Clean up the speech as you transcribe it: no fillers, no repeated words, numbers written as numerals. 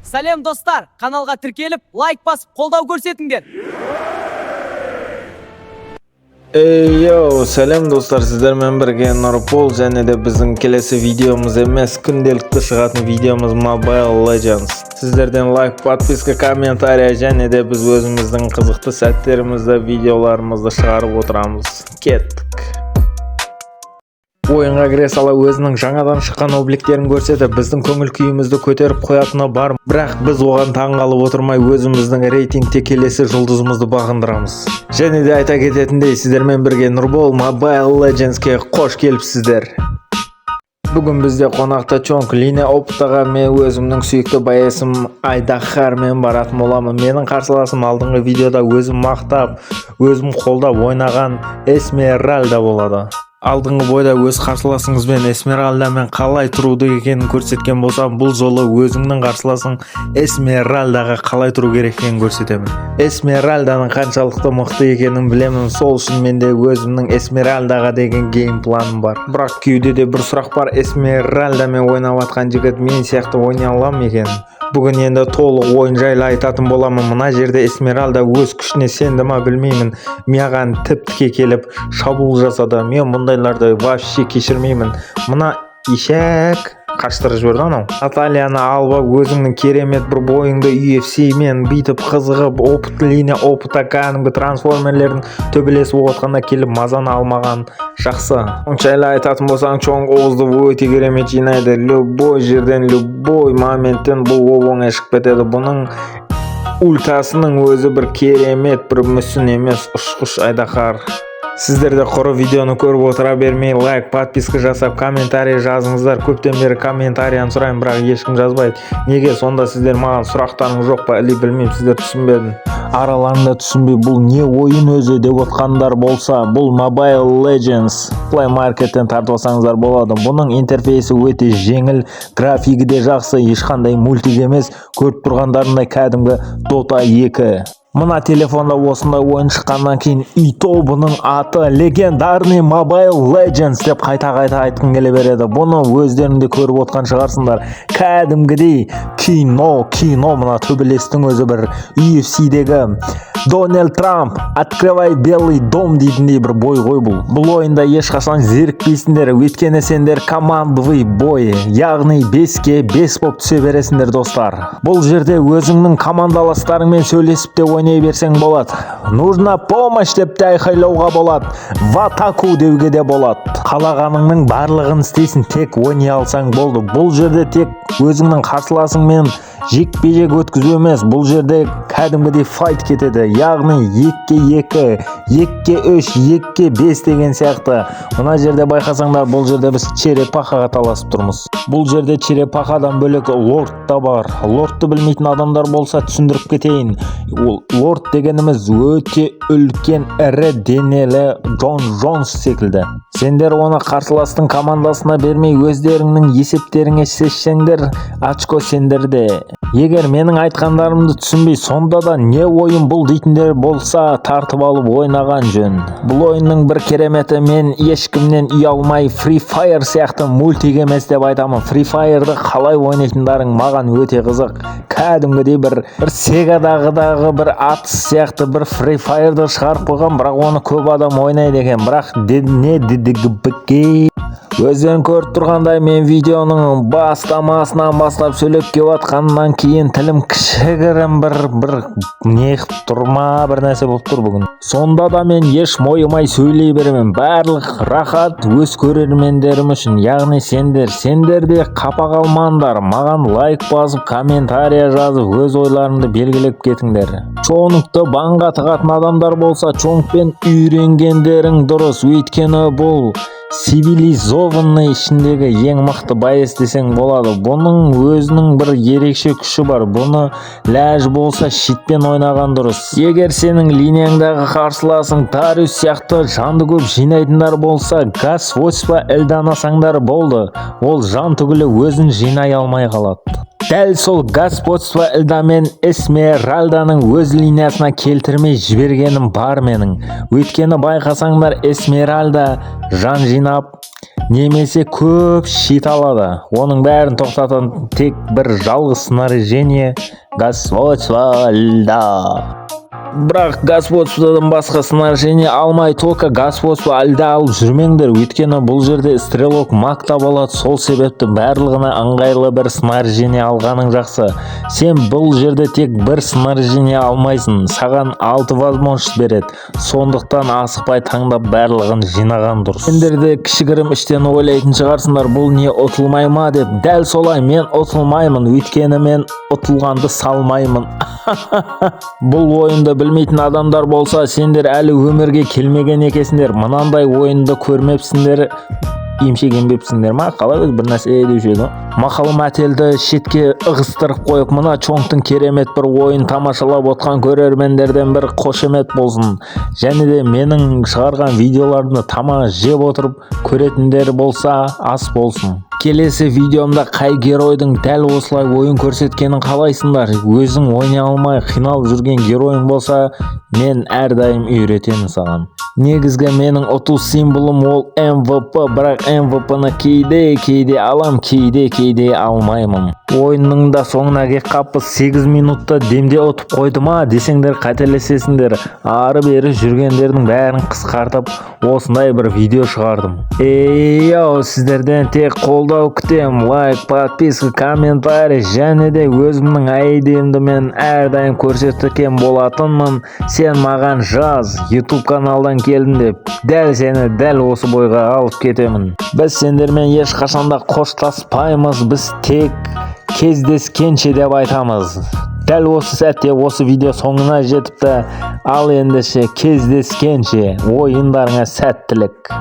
Сәлем достар, каналға тіркеліп, лайк басып, қолдау көрсетіңдер. Сәлем достар, сіздермен бірге Нұрпол және де біздің келесі видеомыз емес, күнделікті шығатын видеомыз Mobile Legends. Сіздерден лайк, подписка, комментария және де біз өзіміздің қызықты сәттерімізді, видеоларымызды шығарып отырамыз. Кеттік. Ойынға кіре сала өзінің жаңадан шыққан обликтерін көрсетіп, біздің көңіл күйімізді көтеріп қоятыны бар, бірақ біз оған таңғалып отырмай өзіміздің рейтингте келесі жұлдызымызды бағындырамыз. Және де айта кететіндей, сіздермен бірге Нұрбол Mobile Legends'ке қош келіпсіздер. Бүгін бізде қонақта Чонг Лине Оптаға мен өзімнің сүйікті байесім Айдахармен баратын боламын. Менің қарсыласым алдыңғы видеода өзім мақтап, өзім қолдап ойнаған Эсмеральда болады. Алдыңғы бойда өз қарсыласыңызбен Эсмеральдамен қалай тұруды екенін көрсеткен болсам, бұл жолы өзіңнің қарсыласың Эсмеральдаға қалай тұру керек екенін көрсетемін. Эсмеральданың қаншалықты мықты екенін білемін, сол үшін менде өзімнің Эсмеральдаға деген геймпланым бар. Бірақ кеудеде бір сұрақ бар, Эсмеральдамен ойнап атқан жігіт мен сияқты ойнай аламын екен? Бүгін енді толық ойын жайлы айтатын боламын. Мына жерде Эсмеральда өз күшіне сенді ма білмеймін, маған тіп-тіке келіп шабуыл жасады. Мен мұндайларды вообще кешірмеймін. Мына ишек қаштырып жіберді анау. Натальяны алып өзіңнің керемет бір бойыңды UFC мен бүйтіп қызығып, Лине Опта кәдімгі трансформерлердің төбелесіп отқанда келіп мазаны алмаған жақсы. Оншайлы айтатын болсаң, Чонг Оузды өте керемет жинайды. Любой жерден, любой моменттен бұл оңай шығып кетеді. Бұның ультасының өзі бір керемет, бір мүсін емес, ұшқыш Айдахар. Сіздерде құры видеоны көріп отыра бермей, лайк, подписка жасап, комментарий жазыңыздар. Көптен бері комментарияны сұраймын, бірақ ешкім жазбайды. Неге? Сонда сіздер маған сұрақтарыңыз жоқ па? Әлі білмеймін, сіздер түсінбедім. Араларында түсінбей, бұл не ойын өзі деп отқандар болса, бұл Mobile Legends Play Market'тен тартып алсаңыздар болады. Бұның интерфейсі өте жеңіл, графигі де жақсы, ешқандай мультик емес, көріп тұрғандарындай кәдімгі Dota 2. Мына телефонда осындай ойын шыққаннан кейін үй тобының аты легендарный Mobile Legends деп қайта-қайта айтқым келе береді. Бұны өздерінде көріп отқан шығарсыңдар. Кәдімгідей кино, мына төбелестің өзі бір UFC-дегі Дональд Трамп «Открывай белый дом» дейтіндей бір бой ғой бұл. Бұл ойында ешқашан зерікпейсіңдер, өйткені сендер командовый бой, яғни 5-ке 5 боп түсе бересіңдер достар. Бұл жерде өзіңнің командаластарыңмен сөйлесіп те ойнай берсең болады. Нужна помощь деп те айқайлауға болады. В атаку деуге де болады. Қалағаныңның барлығын істейсің, тек ойнай алсаң болды. Бұл жерде тек өзіңнің қарсыласыңмен жекпе-жек өткізу емес, бұл жерде кәдімгідей файт кетеді. Яғни 2-2, 2-3, 2-5 деген сияқты. Мына жерде байқасаңдар, бұл жерде біз черепахаға таласып тұрмыз. Бұл жерде черепахадан бөлек лорд та бар. Лордты білмейтін адамдар болса түсіндіріп кетейін. Лорд дегеніміз өте үлкен ірі денелі Джон Джонс секілді. Сендер оны қарсыластың командасына бермей өздеріңнің есептеріңе шешсеңдер, очко сендерде. Егер менің айтқандарымды түсінбей, сонда да не ойын бұл дейтіндер болса, тартып алып ойнаған жөн. Бұл ойынның бір кереметі, мен ешкімнен ұялмай Free Fire сияқты мультик емес деп айтамын. Free Fire'ды қалай ойнайтындарың маған өте қызық. Кәдімгідей бір Сегадағыдағы бір атыс сияқты бір Free Fire'ды шығарып қойған, бірақ оны көп адам ойнайды екен. Бірақ өздерің көріп тұрғандай, мен видеоның бастамасынан бастап сөйлеп кеп атқаннан кейін тілім кішігірім бір неғып тұрма бір нәрсе болып тұр бүгін. Сонда да мен еш мойымай сөйлей беремін. Барлық рахат өз көрермендерім үшін. Яғни сендер де қапа қалмаңдар. Маған лайк басып, комментария жазып, өз ойларыңды белгілеп кетіңдер. Чонгты банға тығатын адамдар болса, Чонгпен үйренгендерің дұрыс. Өйткені бұл цивилизованный ішіндегі ең мықты байес десең болады. Бұның өзінің бір ерекше күші бар. Бұны ләж болса шитпен ойнаған дұрыс. Егер сенің линияңдағы қарсыласың Дариус сияқты жанды көп жинайтындар болса, газ воспа ілданасаңдар болды. Ол жан түгілі өзін жинай алмай қалады. Дәл сол господство Элдамен Эсмеральданың өз линиясына келтірмей жібергенім бар менің. Өйткені байқасаңдар, Эсмеральда жан жинап немесе көп щит алады. Оның бәрін тоқтататын тек бір жалғыз снаряжение господство льда. Бірақ господстводан басқа снаряжение алмай только господство льда алып жүрмеңдер, өйткені бұл жерде стрелок мақта болады. Сол себепті барлығына ыңғайлы бір снаряжение алғаның жақсы. Сен бұл жерде тек бір снаряжение алмайсың, саған 6 возможность береді. Сондықтан асықпай таңдап барлығын жинаған дұрыс. Сендер де кішігірім іштен ойлайтын шығарсыңдар, бұл не ұтылмай ма деп. Дәл солай, мен ұтылмаймын, өйткені мен ұтылғанды салмаймын. Бұл ойынды білмейтін адамдар болса, сендер әлі өмірге келмеген екесіңдер. Мынандай ойынды көрмепсіңдер, емшегенбепсіңдер ма? Қалай өзі бір нәрсе деуші еді. Мақалы мәтелді шетке ығыстырып қойып, мына чоңтың керемет бір ойын тамашалап отқан көрермендерден бір қошемет болсын. Және де менің шығарған видеоларымды тамақ жеп отырып көретіндер болса, ас болсын. Келесі видеомда қай геройдың дәл осылай ойын көрсеткенін қалайсыңдар? Өзің ойнай алмай қиналып жүрген геройың болса, мен әрдайым үйретемін саған. Негізгі менің ұту символым ол MVP, бірақ MVP-ны кейде алам, кейде алмаймын. Ойынның да соңына кеп қаппыз. 8 минутта демде ұтып қойды ма десеңдер қателесесіңдер. Ары бері жүргендердің бәрін қысқартып осындай бір видео шығардым. Сіздерден тек қолдау күтем, лайк, подписка, комментарий, және де өзімнің айдиімді мен әрдайым көрсеткен болатынмын. Сен маған жаз, YouTube каналдан келдім деп, дәл сені дәл осы бойға алып кетемін. Біз сендермен ешқашанда қоштаспаймыз, біз тек кездескенше деп айтамыз. Дәл осы сәтте осы видео соңына жетіпті. Ал ендеше кездескенше, ойындарыңа сәттілік.